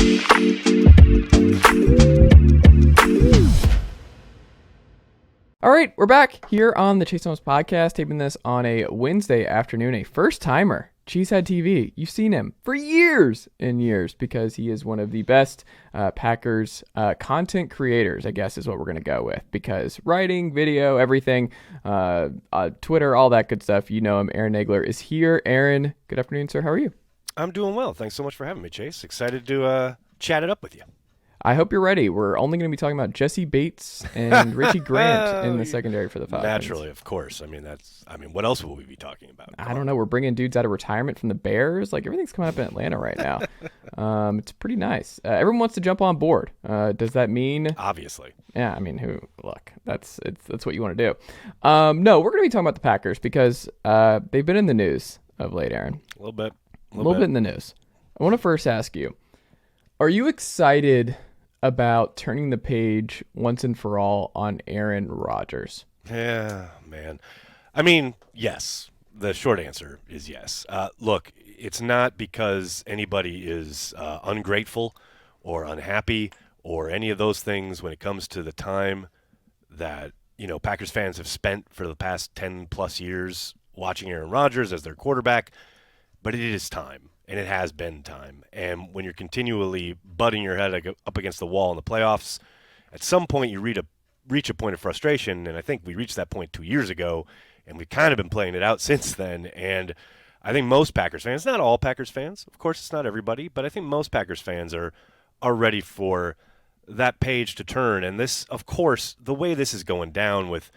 All right, we're back here on the Chase Homes podcast, taping this on a Wednesday afternoon. A first-timer, Cheesehead TV. You've seen him for years and years because he is one of the best Packers content creators, I guess is what we're going to go with. Because writing, video, everything, Twitter, all that good stuff, you know him. Aaron Nagler is here. Aaron, good afternoon, sir. How are you? I'm doing well. Thanks so much for having me, Chase. Excited to chat it up with you. I hope you're ready. We're only going to be talking about Jesse Bates and Richie Grant in the secondary for the Falcons. Naturally, of course. What else will we be talking about? I don't know. We're bringing dudes out of retirement from the Bears. Like, everything's coming up in Atlanta right now. It's pretty nice. Everyone wants to jump on board. Does that mean? Obviously. Yeah, I mean, look, that's what you want to do. No, we're going to be talking about the Packers because they've been in the news of late, Aaron. A little bit. A little bit in the news. I want to first ask you, are you excited about turning the page once and for all on Aaron Rodgers? Yeah, man. I mean, yes. The short answer is yes. Look, it's not because anybody is ungrateful or unhappy or any of those things when it comes to the time that, Packers fans have spent for the past 10 plus years watching Aaron Rodgers as their quarterback, but it is time. And it has been time. And when you're continually butting your head up against the wall in the playoffs, at some point you reach a point of frustration. And I think we reached that point 2 years ago, and we've kind of been playing it out since then. And I think most Packers fans, not all Packers fans, of course it's not everybody, but I think most Packers fans are ready for that page to turn. And this, of course, the way this is going down with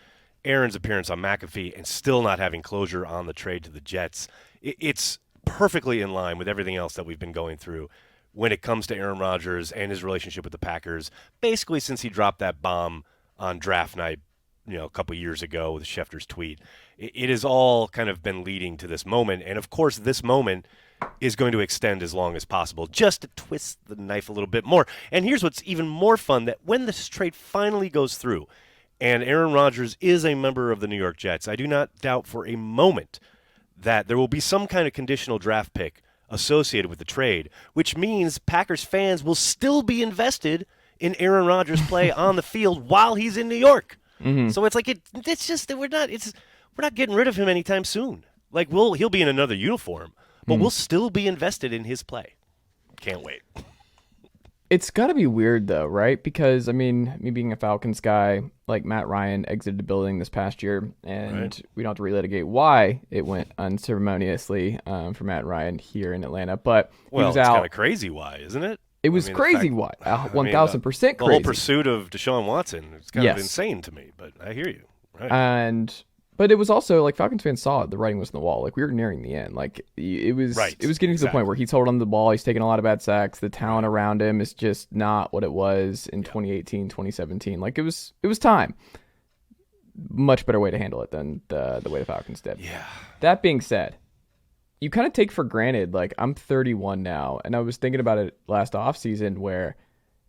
Aaron's appearance on McAfee and still not having closure on the trade to the Jets, it's perfectly in line with everything else that we've been going through when it comes to Aaron Rodgers and his relationship with the Packers, basically since he dropped that bomb on draft night, a couple years ago with Schefter's tweet. It has all kind of been leading to this moment, and of course this moment is going to extend as long as possible, just to twist the knife a little bit more. And here's what's even more fun, that when this trade finally goes through and Aaron Rodgers is a member of the New York Jets, I do not doubt for a moment that there will be some kind of conditional draft pick associated with the trade, which means Packers fans will still be invested in Aaron Rodgers' play on the field while he's in New York. Mm-hmm. So it's like it's just that we're not getting rid of him anytime soon. Like he'll be in another uniform, but we'll still be invested in his play. Can't wait. It's got to be weird, though, right? Because, I mean, me being a Falcons guy, like Matt Ryan exited the building this past year, and we don't have to relitigate why it went unceremoniously for Matt Ryan here in Atlanta. But he was it's out. Kind of crazy why, isn't it? It was crazy why. 1,000% crazy. The whole pursuit of Deshaun Watson is kind of insane to me, but I hear you. Right. But it was also, like, Falcons fans saw it. The writing was on the wall. Like, we were nearing the end. Like, it was getting to the point where he's holding the ball. He's taking a lot of bad sacks. The talent around him is just not what it was in 2018, 2017. Like, it was time. Much better way to handle it than the way the Falcons did. Yeah. That being said, you kind of take for granted, like, I'm 31 now, and I was thinking about it last offseason where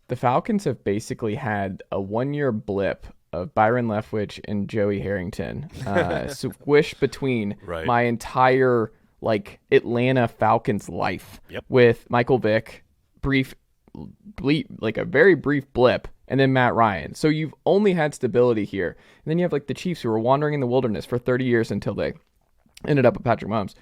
the Falcons have basically had a 1-year blip of Byron Leftwich and Joey Harrington squish between my entire Atlanta Falcons life with Michael Vick, a very brief blip, and then Matt Ryan. So you've only had stability here. And then you have the Chiefs who were wandering in the wilderness for 30 years until they ended up with Patrick Mahomes.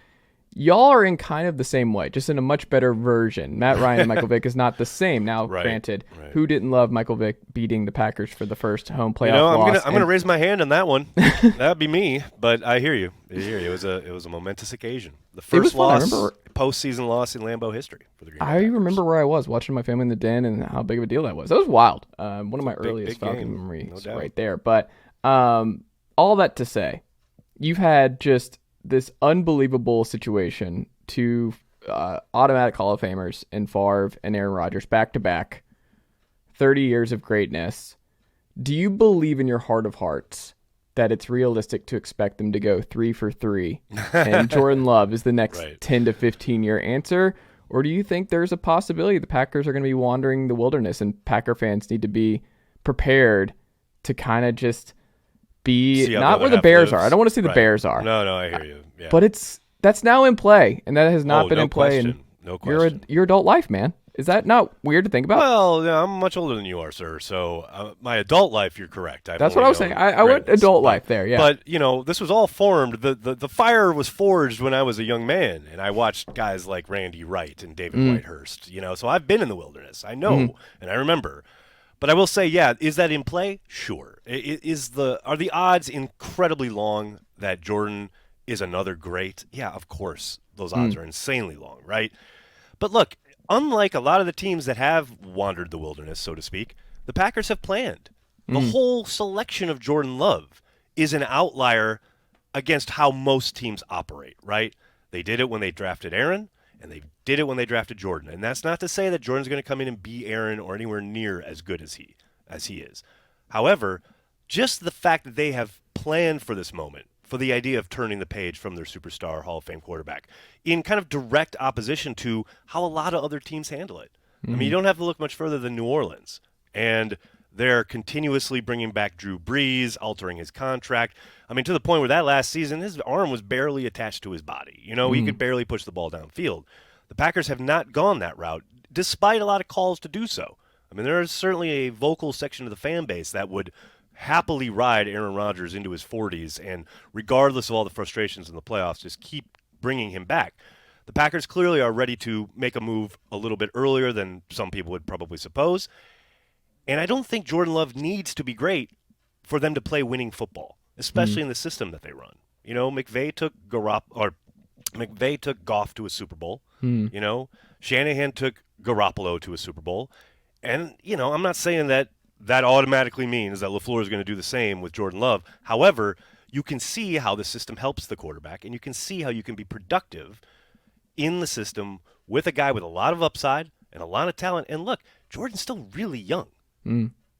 Y'all are in kind of the same way, just in a much better version. Matt Ryan and Michael Vick is not the same. Now, granted, who didn't love Michael Vick beating the Packers for the first home playoff loss? I'm gonna raise my hand on that one. That'd be me. But I hear you. It was a momentous occasion. The first postseason loss in Lambeau history for the Green Bay Packers. I remember where I was watching my family in the den and how big of a deal that was. That was wild. One of my earliest Falcon memories, right there. But all that to say, you've had just this unbelievable situation, to automatic Hall of Famers in Favre and Aaron Rodgers back-to-back, 30 years of greatness. Do you believe in your heart of hearts that it's realistic to expect them to go 3 for 3 and Jordan Love is the next 10 to 15-year answer? Or do you think there's a possibility the Packers are going to be wandering the wilderness and Packer fans need to be prepared to kind of just be not where the Bears are? I don't want to see the Bears are. No, I hear you. Yeah. But that's now in play, and that has not been in play. No question. Your adult life, man. Is that not weird to think about? Well, yeah, I'm much older than you are, sir. So my adult life, you're correct. That's what I was saying. I went adult life there, yeah. But, this was all formed. The fire was forged when I was a young man, and I watched guys like Randy Wright and David Whitehurst. So I've been in the wilderness. I know, and I remember. But I will say, yeah, is that in play? Sure. Are the odds incredibly long that Jordan is another great? Yeah, of course. Those odds are insanely long, right? But look, unlike a lot of the teams that have wandered the wilderness, so to speak, the Packers have planned. The whole selection of Jordan Love is an outlier against how most teams operate, right? They did it when they drafted Aaron, and they did it when they drafted Jordan. And that's not to say that Jordan's going to come in and be Aaron or anywhere near as good as he is. However, just the fact that they have planned for this moment, for the idea of turning the page from their superstar Hall of Fame quarterback, in kind of direct opposition to how a lot of other teams handle it. I mean, you don't have to look much further than New Orleans. And they're continuously bringing back Drew Brees, altering his contract. I mean, to the point where that last season, his arm was barely attached to his body. He could barely push the ball downfield. The Packers have not gone that route, despite a lot of calls to do so. I mean, there is certainly a vocal section of the fan base that would happily ride Aaron Rodgers into his 40s and, regardless of all the frustrations in the playoffs, just keep bringing him back. The Packers clearly are ready to make a move a little bit earlier than some people would probably suppose. And I don't think Jordan Love needs to be great for them to play winning football, especially in the system that they run. McVay took Goff to a Super Bowl. Shanahan took Garoppolo to a Super Bowl. And, I'm not saying that automatically means that LaFleur is going to do the same with Jordan Love. However, you can see how the system helps the quarterback, and you can see how you can be productive in the system with a guy with a lot of upside and a lot of talent. And look, Jordan's still really young.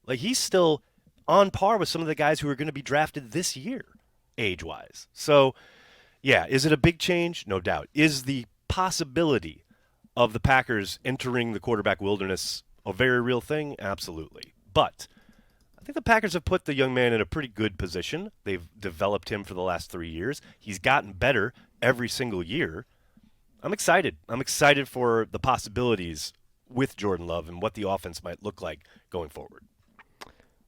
Like, he's still on par with some of the guys who are going to be drafted this year, age-wise. So, yeah, is it a big change? No doubt. Is the possibility of the Packers entering the quarterback wilderness a very real thing? Absolutely. But I think the Packers have put the young man in a pretty good position. They've developed him for the last 3 years. He's gotten better every single year. I'm excited. I'm excited for the possibilities with Jordan Love and what the offense might look like going forward.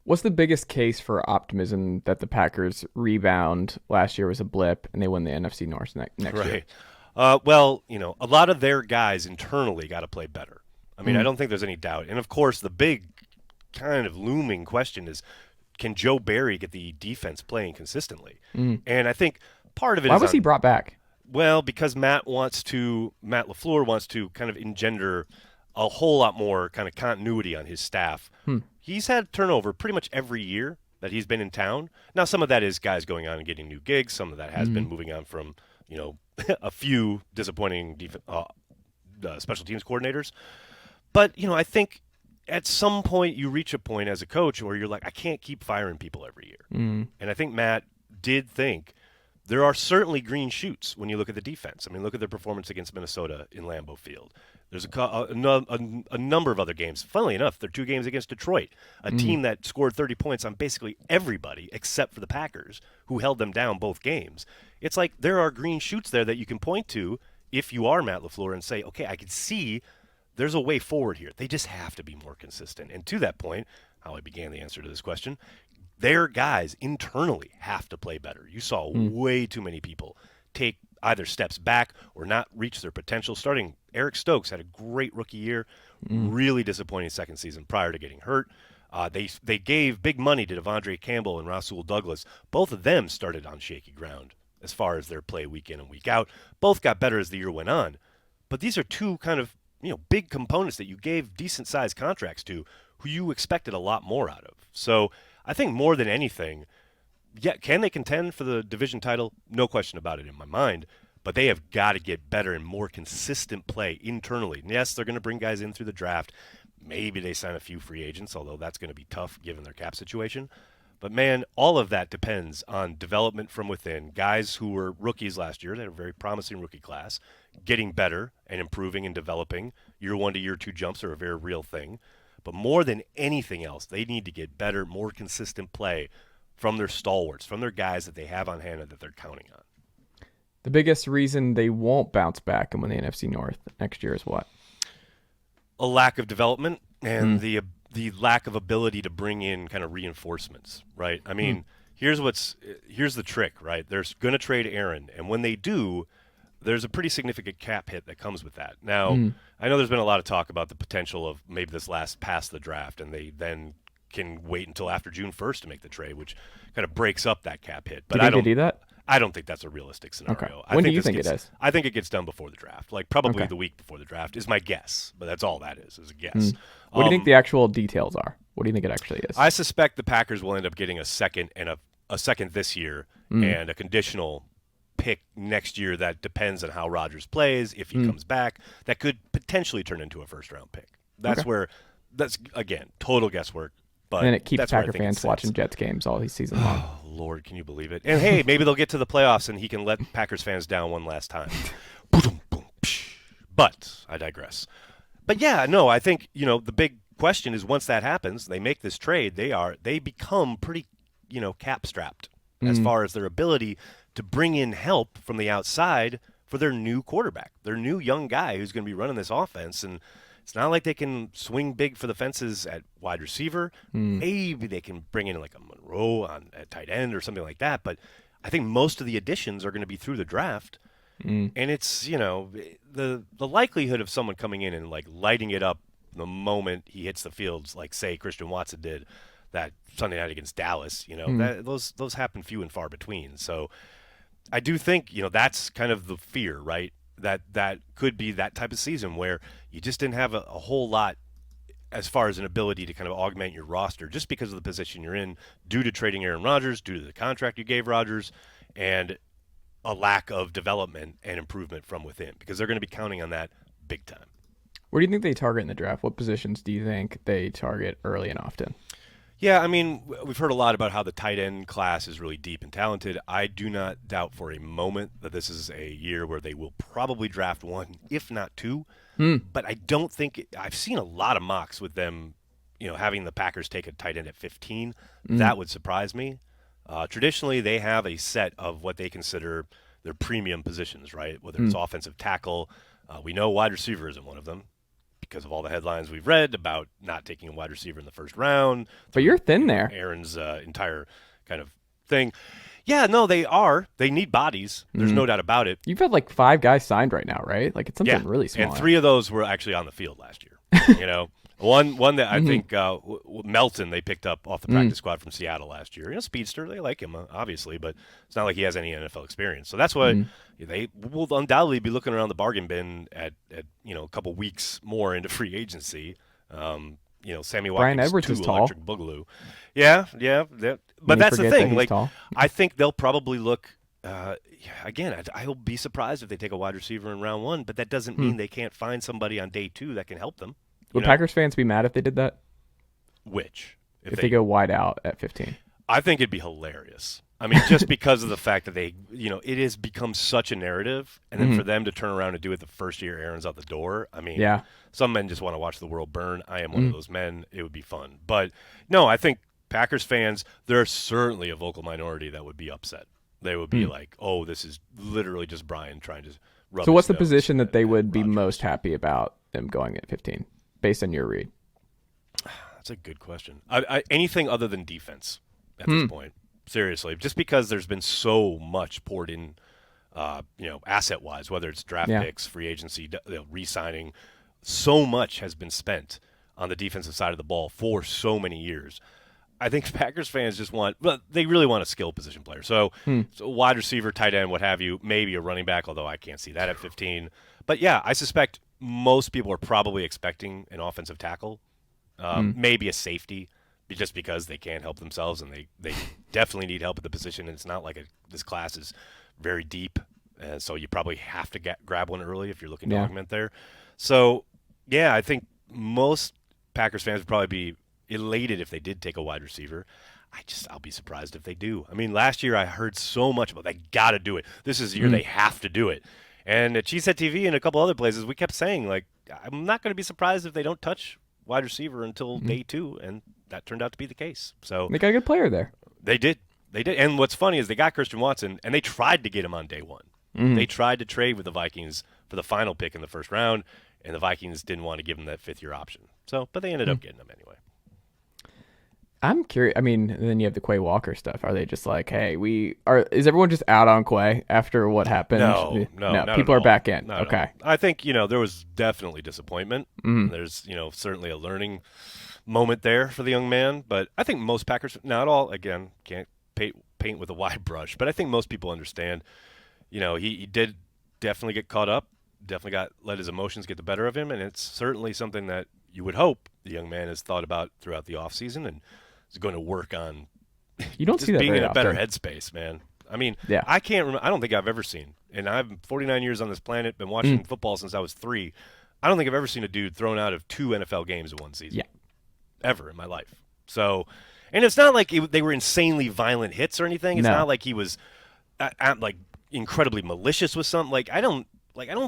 What's the biggest case for optimism that the Packers rebound? Last year was a blip, and they win the NFC North next year. Well, a lot of their guys internally got to play better. I mean, I don't think there's any doubt. And, of course, the big kind of looming question is, can Joe Barry get the defense playing consistently? And I think part of it Why was he brought back? Well, because Matt LaFleur wants to kind of engender a whole lot more kind of continuity on his staff. He's had turnover pretty much every year that he's been in town. Now, some of that is guys going on and getting new gigs. Some of that has been moving on from, a few disappointing special teams coordinators. But, I think at some point you reach a point as a coach where you're like, I can't keep firing people every year. And I think Matt did think there are certainly green shoots when you look at the defense. I mean, look at their performance against Minnesota in Lambeau Field. There's a number of other games. Funnily enough, there are 2 games against Detroit, a team that scored 30 points on basically everybody except for the Packers, who held them down both games. It's like there are green shoots there that you can point to if you are Matt LaFleur and say, okay, I can see there's a way forward here. They just have to be more consistent. And to that point, how I began the answer to this question, their guys internally have to play better. You saw way too many people take either steps back or not reach their potential. Starting Eric Stokes had a great rookie year, really disappointing second season prior to getting hurt. They gave big money to Devondre Campbell and Rasul Douglas. Both of them started on shaky ground as far as their play week in and week out. Both got better as the year went on. But these are two kind of big components that you gave decent-sized contracts to who you expected a lot more out of. So I think more than anything, can they contend for the division title? No question about it in my mind. But they have got to get better and more consistent play internally. And yes, they're going to bring guys in through the draft. Maybe they sign a few free agents, although that's going to be tough given their cap situation. But, man, all of that depends on development from within. Guys who were rookies last year, they had a very promising rookie class, getting better and improving and developing. Year 1 to year 2 jumps are a very real thing. But more than anything else, they need to get better, more consistent play from their stalwarts, from their guys that they have on hand and that they're counting on. The biggest reason they won't bounce back and win the NFC North next year is what? a lack of development and the lack of ability to bring in kind of reinforcements, right? I mean, here's the trick, right? They're going to trade Aaron, and when they do, there's a pretty significant cap hit that comes with that. Now, I know there's been a lot of talk about the potential of maybe this last past the draft, and they then can wait until after June 1st to make the trade, which kind of breaks up that cap hit. But do you think they do that? I don't think that's a realistic scenario. Okay. When do you think it is? I think it gets done before the draft, like probably the week before the draft is my guess, but that's all that is a guess. What do you think the actual details are? What do you think it actually is? I suspect the Packers will end up getting a second and a second this year and a conditional pick next year that depends on how Rodgers plays. If he comes back, that could potentially turn into a first-round pick. That's where that's, again, total guesswork. But and then it keeps Packer fans watching Jets games all season long. Oh, Lord, can you believe it? And, hey, maybe they'll get to the playoffs and he can let Packers fans down one last time. But I digress. But, yeah, no, I think, the big question is once that happens, they make this trade, they become pretty, cap-strapped as far as their ability to bring in help from the outside for their new quarterback, their new young guy who's going to be running this offense. And it's not like they can swing big for the fences at wide receiver. Maybe they can bring in like a Monroe at tight end or something like that. But I think most of the additions are going to be through the draft. And it's, the likelihood of someone coming in and like lighting it up the moment he hits the fields, like say Christian Watson did that Sunday night against Dallas, those happen few and far between. So I do think, that's kind of the fear, right? That could be that type of season where you just didn't have a whole lot as far as an ability to kind of augment your roster just because of the position you're in due to trading Aaron Rodgers, due to the contract you gave Rodgers, and a lack of development and improvement from within because they're going to be counting on that big time. Where do you think they target in the draft? What positions do you think they target early and often? Yeah, I mean, we've heard a lot about how the tight end class is really deep and talented. I do not doubt for a moment that this is a year where they will probably draft one, if not two. But I don't think I've seen a lot of mocks with them, having the Packers take a tight end at 15. That would surprise me. Traditionally, they have a set of what they consider their premium positions, right? Whether it's offensive tackle. We know wide receiver isn't one of them, because of all the headlines we've read about not taking a wide receiver in the first round. But you're thin there. Aaron's entire kind of thing. Yeah, no, they are. They need bodies. There's no doubt about it. You've had like 5 guys signed right now, right? Like it's something really small. And 3 of those were actually on the field last year. One that I think Melton they picked up off the practice squad from Seattle last year. Speedster, they like him obviously, but it's not like he has any NFL experience. So that's why they will undoubtedly be looking around the bargain bin at a couple weeks more into free agency. Sammy Watkins, Brian Edwards is tall. Electric Boogaloo. Yeah. But that's the thing. Like, tall. I think they'll probably look. Again, I'll be surprised if they take a wide receiver in round 1, but that doesn't mean they can't find somebody on day 2 that can help them. Would Packers fans be mad if they did that? Which? If they go wide out at 15? I think it'd be hilarious. I mean, just because of the fact that they, it has become such a narrative, and then for them to turn around and do it the first year Aaron's out the door, I mean, some men just want to watch the world burn. I am one of those men. It would be fun. But, no, I think Packers fans, there's certainly a vocal minority that would be upset. They would be like, oh, this is literally just Brian trying to rub So what's the nose position that they would be Rodgers. most happy about them going at 15? Based on your read? That's a good question. Anything other than defense at this point, seriously, just because there's been so much poured in, asset-wise, whether it's draft picks, free agency, re-signing, so much has been spent on the defensive side of the ball for so many years. I think Packers fans they really want a skill position player. So wide receiver, tight end, what have you, maybe a running back, although I can't see that at 15. But, yeah, I suspect most people are probably expecting an offensive tackle, maybe a safety, just because they can't help themselves and they definitely need help at the position. And it's not like this class is very deep, so you probably have to grab one early if you're looking to augment there. So, yeah, I think most Packers fans would probably be elated if they did take a wide receiver. I'll be surprised if they do. I mean, last year I heard so much about they got to do it. This is the year they have to do it. And at Cheesehead TV and a couple other places, we kept saying, like, I'm not going to be surprised if they don't touch wide receiver until day 2, and that turned out to be the case. So they got a good player there. They did. And what's funny is they got Christian Watson, and they tried to get him on day 1. They tried to trade with the Vikings for the final pick in the first round, and the Vikings didn't want to give him that fifth-year option. So, but they ended up getting him anyway. I'm curious. I mean, then you have the Quay Walker stuff. Are they just like, hey, is everyone just out on Quay after what happened? No. People are back in. Okay. I think, there was definitely disappointment. Mm-hmm. There's, certainly a learning moment there for the young man. But I think most Packers, not all, again, can't paint with a wide brush, but I think most people understand, he did definitely get caught up, definitely let his emotions get the better of him. And it's certainly something that you would hope the young man has thought about throughout the offseason and is going to work on. You don't see that being very in a better often. headspace, man. I mean, yeah. I can't remember. I don't think I've ever seen, and I'm 49 years on this planet, been watching football since I was 3. I don't think I've ever seen a dude thrown out of 2 NFL games in one season. Yeah. Ever in my life. So, and it's not like they were insanely violent hits or anything. It's not like he was like incredibly malicious with something. I don't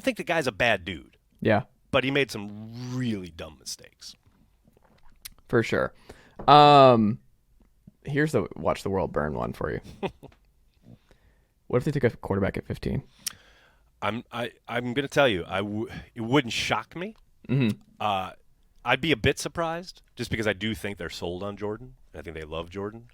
think the guy's a bad dude. Yeah. But he made some really dumb mistakes. For sure. Here's the watch the world burn one for you. What if they took a quarterback at 15? I'm going to tell you, it wouldn't shock me. Mm-hmm. I'd be a bit surprised just because I do think they're sold on Jordan. I think they love Jordan.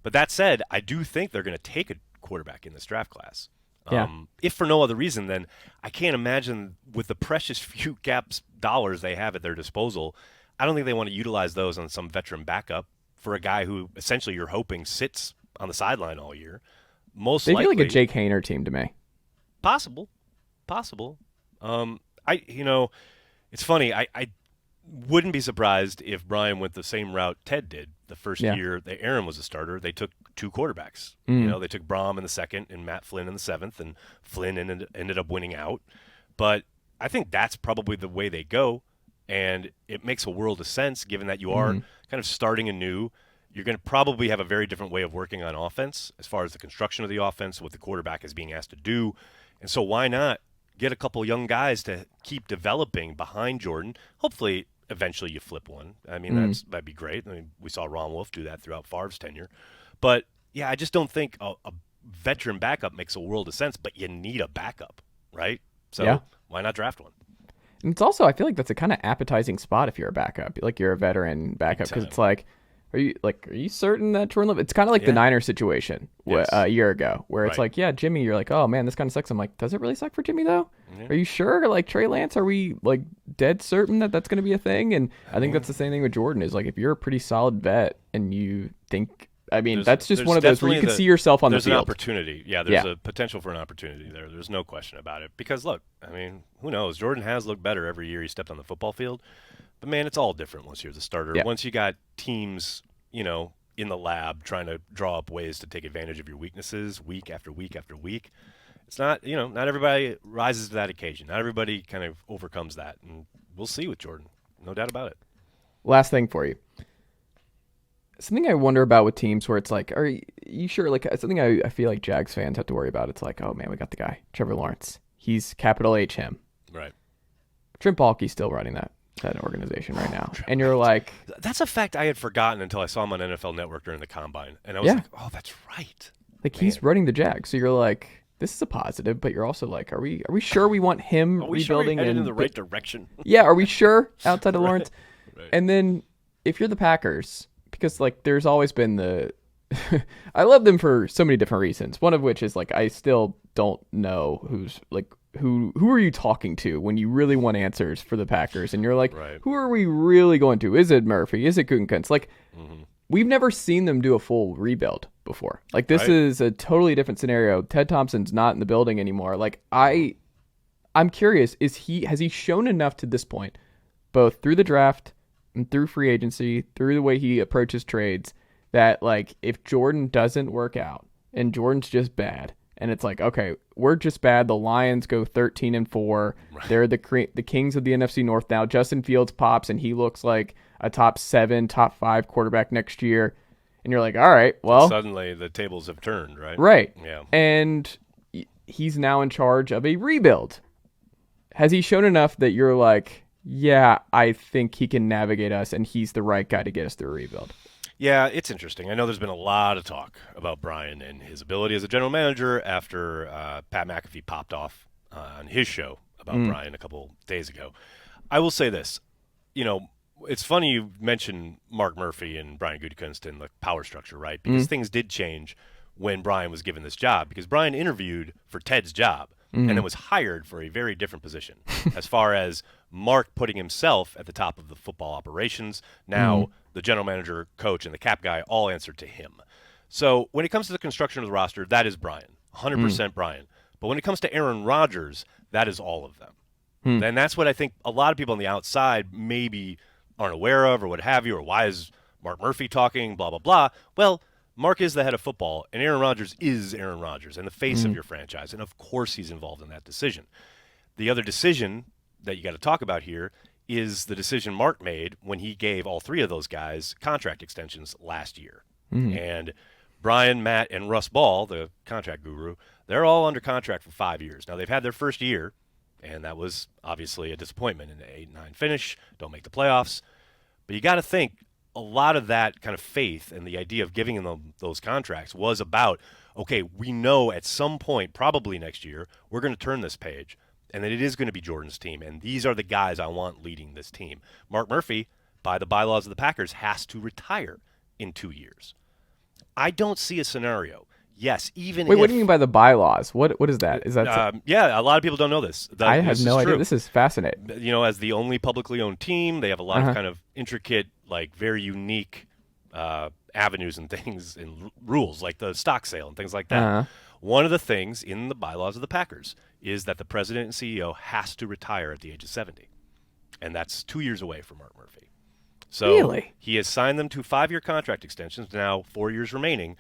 But that said, I do think they're going to take a quarterback in this draft class. Yeah. If for no other reason, then I can't imagine with the precious few caps dollars they have at their disposal, I don't think they want to utilize those on some veteran backup for a guy who essentially you're hoping sits on the sideline all year. They feel like a Jake Hayner team to me. Possible. It's funny. I wouldn't be surprised if Brian went the same route Ted did the first year that Aaron was a starter. They took 2 quarterbacks. They took Braum in the 2nd and Matt Flynn in the 7th, and Flynn ended up winning out. But I think that's probably the way they go, and it makes a world of sense given that you are kind of starting anew. You're going to probably have a very different way of working on offense as far as the construction of the offense, what the quarterback is being asked to do. And so why not get a couple young guys to keep developing behind Jordan? Hopefully, eventually you flip one. I mean, that'd be great. I mean, we saw Ron Wolf do that throughout Favre's tenure. But, yeah, I just don't think a veteran backup makes a world of sense, but you need a backup, right? So why not draft one? And it's also, I feel like that's a kind of appetizing spot if you're a backup, like you're a veteran backup, because it's like, are you certain that Jordan Love? It's kind of like the Niners situation a year ago, where it's like, yeah, Jimmy, you're like, oh man, this kind of sucks. I'm like, does it really suck for Jimmy though? Yeah. Are you sure? Like Trey Lance, are we like dead certain that that's going to be a thing? And I think that's the same thing with Jordan. Is like if you're a pretty solid vet and you think, I mean, that's just one of those where you can see yourself on the field. There's an opportunity. Yeah, there's a potential for an opportunity there. There's no question about it. Because look, I mean, who knows? Jordan has looked better every year he stepped on the football field. But man, it's all different once you're the starter. Yeah. Once you got teams, in the lab trying to draw up ways to take advantage of your weaknesses week after week after week. It's not, not everybody rises to that occasion. Not everybody kind of overcomes that. And we'll see with Jordan. No doubt about it. Last thing for you. Something I wonder about with teams where it's like, are you sure? Like something I feel like Jags fans have to worry about. It's like, oh man, we got the guy, Trevor Lawrence. He's capital H him. Right. Trent Baalke's still running that organization right now. And you're like... That's a fact I had forgotten until I saw him on NFL Network during the Combine. And I was like, oh, that's right. Like, he's running the Jags. So you're like, this is a positive, but you're also like, are we sure we want him rebuilding? Sure we're headed in the right direction? Yeah, are we sure outside of Lawrence? Right. And then if you're the Packers, because like there's always been the... I love them for so many different reasons. One of which is like, I still don't know who's like... Who are you talking to when you really want answers for the Packers? And you're like, who are we really going to? Is it Murphy? Is it Gutekunst? Like, we've never seen them do a full rebuild before. Like, this is a totally different scenario. Ted Thompson's not in the building anymore. Like, I'm curious, has he shown enough to this point, both through the draft and through free agency, through the way he approaches trades, that, like, if Jordan doesn't work out and Jordan's just bad, and it's like, okay, we're just bad. The Lions go 13-4. Right. They're the kings of the NFC North now. Justin Fields pops, and he looks like a top 7, top 5 quarterback next year. And you're like, all right, well. Suddenly the tables have turned, right? Right. Yeah. And he's now in charge of a rebuild. Has he shown enough that you're like, yeah, I think he can navigate us, and he's the right guy to get us through a rebuild? Yeah, it's interesting. I know there's been a lot of talk about Brian and his ability as a general manager after Pat McAfee popped off on his show about Brian a couple days ago. I will say this. It's funny you mentioned Mark Murphy and Brian Gutekunst and the power structure, right? Because things did change when Brian was given this job, because Brian interviewed for Ted's job and then was hired for a very different position as far as Mark putting himself at the top of the football operations. Now the general manager, coach, and the cap guy all answer to him. So when it comes to the construction of the roster, that is Brian, 100% Brian. But when it comes to Aaron Rodgers, that is all of them. And that's what I think a lot of people on the outside maybe aren't aware of or what have you, or why is Mark Murphy talking, blah, blah, blah. Well, Mark is the head of football, and Aaron Rodgers is Aaron Rodgers and the face of your franchise. And, of course, he's involved in that decision. The other decision that you got to talk about here is the decision Mark made when he gave all three of those guys contract extensions last year. And Brian, Matt, and Russ Ball, the contract guru, they're all under contract for 5 years. Now, they've had their first year, and that was obviously a disappointment in the 8-9 finish, don't make the playoffs. But you got to think a lot of that kind of faith and the idea of giving them those contracts was about, okay, we know at some point, probably next year, we're going to turn this page, and that it is going to be Jordan's team, and these are the guys I want leading this team. Mark Murphy, by the bylaws of the Packers, has to retire in 2 years. I don't see a scenario. Yes, even Wait, what do you mean by the bylaws? What is that? Is that a lot of people don't know this. I have no idea. This is fascinating. As the only publicly owned team, they have a lot of kind of intricate, like very unique avenues and things and rules, like the stock sale and things like that. One of the things in the bylaws of the Packers is that the president and CEO has to retire at the age of 70, and that's 2 years away from Mark Murphy. So really? He has signed them to 5-year contract extensions. Now 4 years remaining.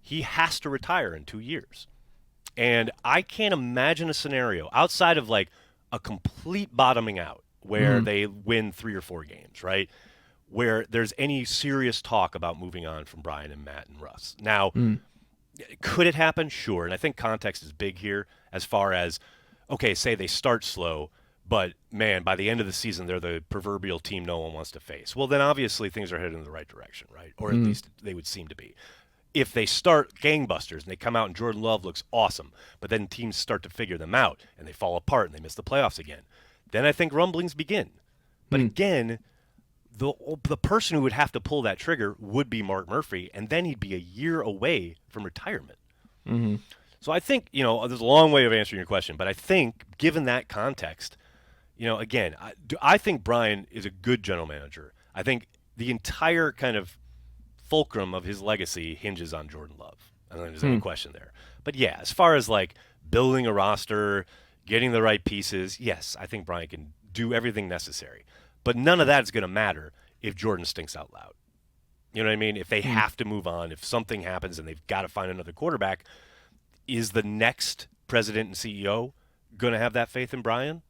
He has to retire in 2 years. And I can't imagine a scenario outside of like a complete bottoming out where they win 3 or 4 games, right? Where there's any serious talk about moving on from Brian and Matt and Russ. Now, could it happen? Sure. And I think context is big here as far as, okay, say they start slow, but man, by the end of the season, they're the proverbial team no one wants to face. Well, then obviously things are headed in the right direction, right? Or at least they would seem to be. If they start gangbusters and they come out and Jordan Love looks awesome, but then teams start to figure them out and they fall apart and they miss the playoffs again, then I think rumblings begin. But again, the person who would have to pull that trigger would be Mark Murphy, and then he'd be a year away from retirement. So I think, there's a long way of answering your question, but I think given that context, again, I think Brian is a good general manager. I think the entire kind of fulcrum of his legacy hinges on Jordan Love. I don't think there's any question there. But yeah, as far as like building a roster, getting the right pieces, yes, I think Brian can do everything necessary. But none of that is going to matter if Jordan stinks out loud. You know what I mean? If they have to move on, if something happens and they've got to find another quarterback, is the next president and CEO going to have that faith in Brian?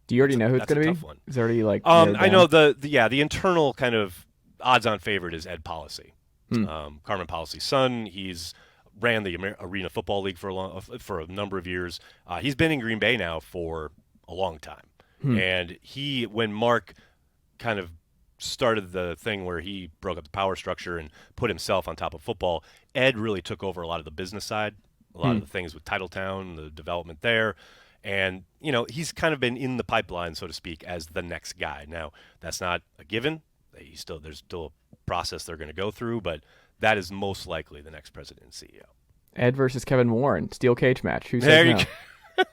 Do you already know who it's going to be? Tough one. Is it already like I know the internal kind of odds-on favorite is Ed Policy. Carmen Policy's son. He's ran the Arena Football League for a number of years. He's been in Green Bay now for a long time. And when Mark kind of started the thing where he broke up the power structure and put himself on top of football, Ed really took over a lot of the business side, a lot of the things with Titletown, the development there. And, he's kind of been in the pipeline, so to speak, as the next guy. Now, that's not a given. There's still a process they're going to go through, but that is most likely the next president and CEO. Ed versus Kevin Warren, steel cage match. Who says no?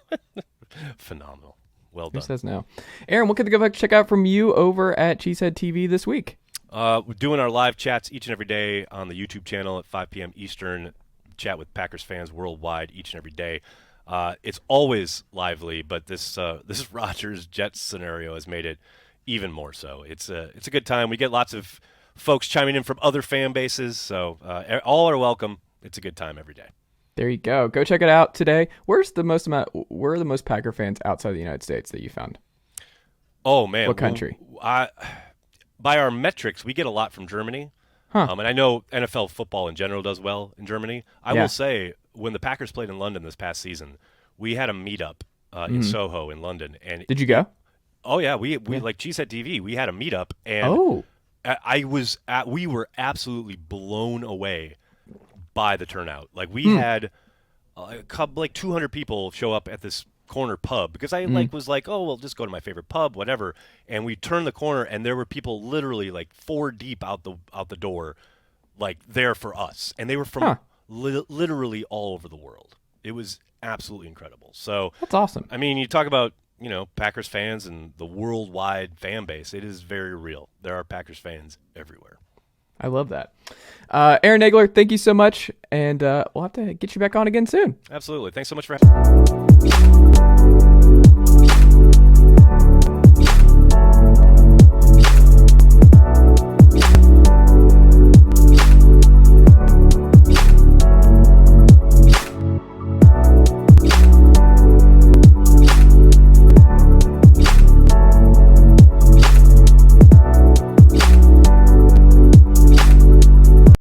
Phenomenal. Well done. Who says no? Aaron, what could they go back to check out from you over at Cheesehead TV this week? We're doing our live chats each and every day on the YouTube channel at 5 p.m. Eastern. Chat with Packers fans worldwide each and every day. It's always lively, but this Rodgers Jets scenario has made it even more so. It's a good time. We get lots of folks chiming in from other fan bases, so all are welcome. It's a good time every day. There you go. Go check it out today. Where are the most Packer fans outside the United States that you found? Oh man, what country? By our metrics, we get a lot from Germany. And I know NFL football in general does well in Germany. I will say, when the Packers played in London this past season, we had a meetup in Soho in London. And did you go? Oh yeah, we like Cheesehead TV. We had a meetup, and we were absolutely blown away by the turnout. Like we had a couple, like 200 people show up at this corner pub because I was like, oh, well, just go to my favorite pub, whatever. And we turned the corner, and there were people literally like 4 deep out the door, like there for us, and they were from literally all over the world. It was absolutely incredible. So that's awesome. I mean, you talk about Packers fans and the worldwide fan base. It is very real. There are Packers fans everywhere. I love that. Aaron Nagler, thank you so much, and we'll have to get you back on again soon. Absolutely. Thanks so much for having me.